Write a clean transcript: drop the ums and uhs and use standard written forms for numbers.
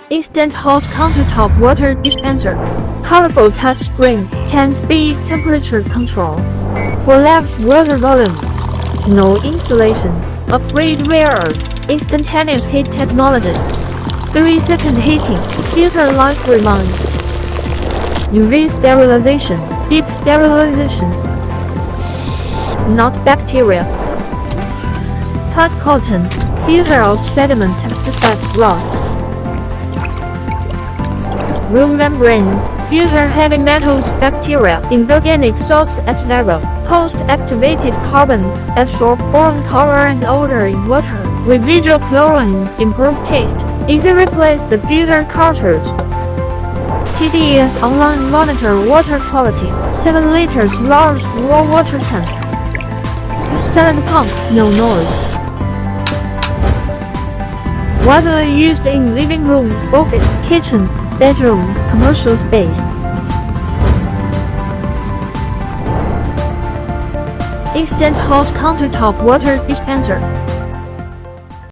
Instant hot countertop water dispenser. Colorful touchscreen, 10 speed temperature control. For large water volume. No installation. Upgrade wearer. Instantaneous heat technology. 3-second heating. Filter life remind. UV sterilization. Deep sterilization. Not bacteria. Hot cotton. Filter out sediment, pesticide, rust. Room membrane. Filter heavy metals, bacteria, inorganic salts, etc. Post-activated carbon. Absorb foreign color and odor in water. Residual chlorine. Improve taste. Easy replace the filter cartridge. TDS online monitor water quality. 7 liters large raw water tank. Silent pump. No noise. Widely used in living room, office, kitchen, bedroom, commercial space. Instant hot countertop water dispenser.